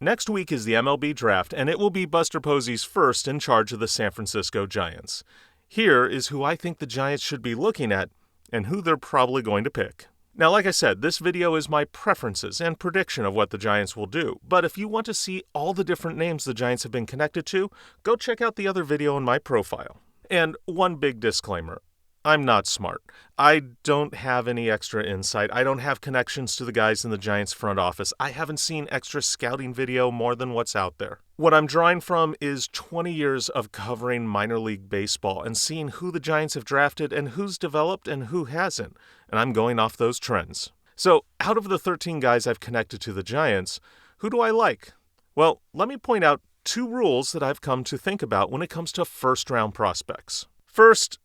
Next week is the MLB Draft, and it will be Buster Posey's first in charge of the San Francisco Giants. Here is who I think the Giants should be looking at and who they're probably going to pick. Now, like I said, this video is my preferences and prediction of what the Giants will do, but if you want to see all the different names the Giants have been connected to, go check out the other video in my profile. And one big disclaimer. I'm not smart. I don't have any extra insight. I don't have connections to the guys in the Giants front office. I haven't seen extra scouting video more than what's out there. What I'm drawing from is 20 years of covering minor league baseball and seeing who the Giants have drafted and who's developed and who hasn't. And I'm going off those trends. So out of the 13 guys I've connected to the Giants, who do I like? Well, let me point out 2 rules that I've come to think about when it comes to first-round prospects. First,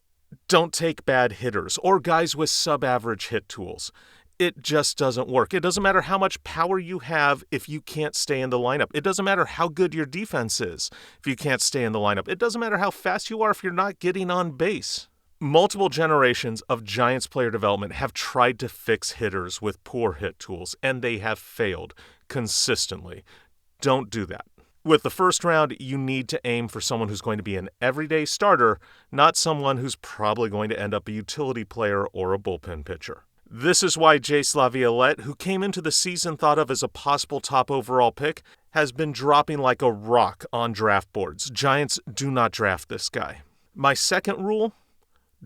don't take bad hitters or guys with sub-average hit tools. It just doesn't work. It doesn't matter how much power you have if you can't stay in the lineup. It doesn't matter how good your defense is if you can't stay in the lineup. It doesn't matter how fast you are if you're not getting on base. Multiple generations of Giants player development have tried to fix hitters with poor hit tools, and they have failed consistently. Don't do that. With the first round, you need to aim for someone who's going to be an everyday starter, not someone who's probably going to end up a utility player or a bullpen pitcher. This is why Jace Laviolette, who came into the season thought of as a possible top overall pick, has been dropping like a rock on draft boards. Giants do not draft this guy. My second rule,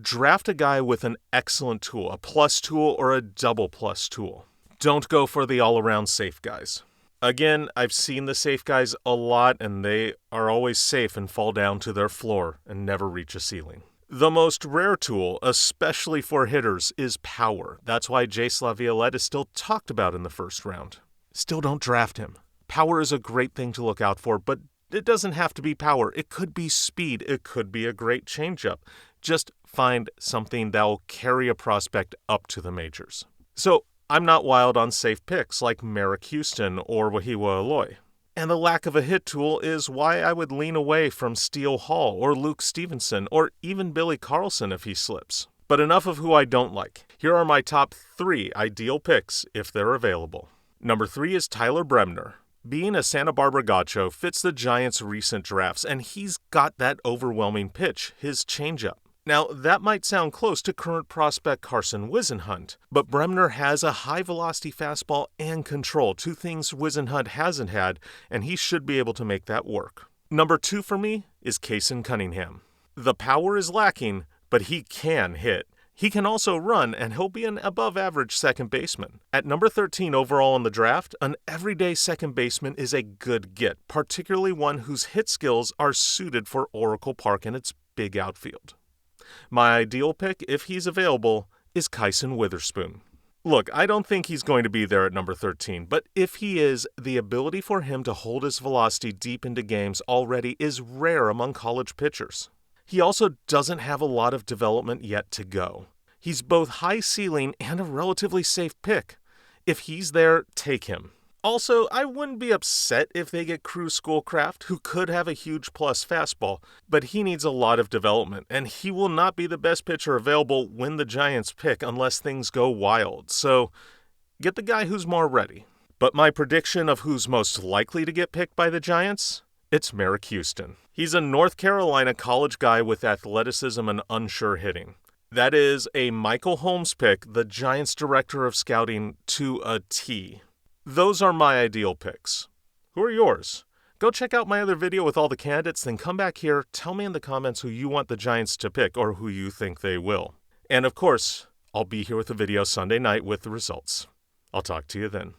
draft a guy with an excellent tool, a plus tool or a double plus tool. Don't go for the all-around safe guys. Again, I've seen the safe guys a lot, and they are always safe and fall down to their floor and never reach a ceiling. The most rare tool, especially for hitters, is power. That's why Jace Laviolette is still talked about in the first round. Still don't draft him. Power is a great thing to look out for, but it doesn't have to be power. It could be speed. It could be a great changeup. Just find something that will carry a prospect up to the majors. So, I'm not wild on safe picks like Merrick Houston or Wahiwa Aloy. And the lack of a hit tool is why I would lean away from Steele Hall or Luke Stevenson or even Billy Carlson if he slips. But enough of who I don't like. Here are my top 3 ideal picks if they're available. Number 3 is Tyler Bremner. Being a Santa Barbara Gaucho fits the Giants' recent drafts, and he's got that overwhelming pitch, his changeup. Now, that might sound close to current prospect Carson Whisenhunt, but Bremner has a high-velocity fastball and control, 2 things Whisenhunt hasn't had, and he should be able to make that work. Number 2 for me is Kason Cunningham. The power is lacking, but he can hit. He can also run, and he'll be an above-average second baseman. At number 13 overall in the draft, an everyday second baseman is a good get, particularly one whose hit skills are suited for Oracle Park and its big outfield. My ideal pick, if he's available, is Kyson Witherspoon. Look, I don't think he's going to be there at number 13, but if he is, the ability for him to hold his velocity deep into games already is rare among college pitchers. He also doesn't have a lot of development yet to go. He's both high ceiling and a relatively safe pick. If he's there, take him. Also, I wouldn't be upset if they get Cruz Schoolcraft, who could have a huge plus fastball, but he needs a lot of development, and he will not be the best pitcher available when the Giants pick unless things go wild. So, get the guy who's more ready. But my prediction of who's most likely to get picked by the Giants? It's Merrick Houston. He's a North Carolina college guy with athleticism and unsure hitting. That is a Michael Holmes pick, the Giants' director of scouting, to a T. Those are my ideal picks. Who are yours? Go check out my other video with all the candidates, then come back here, tell me in the comments who you want the Giants to pick or who you think they will. And of course, I'll be here with the video Sunday night with the results. I'll talk to you then.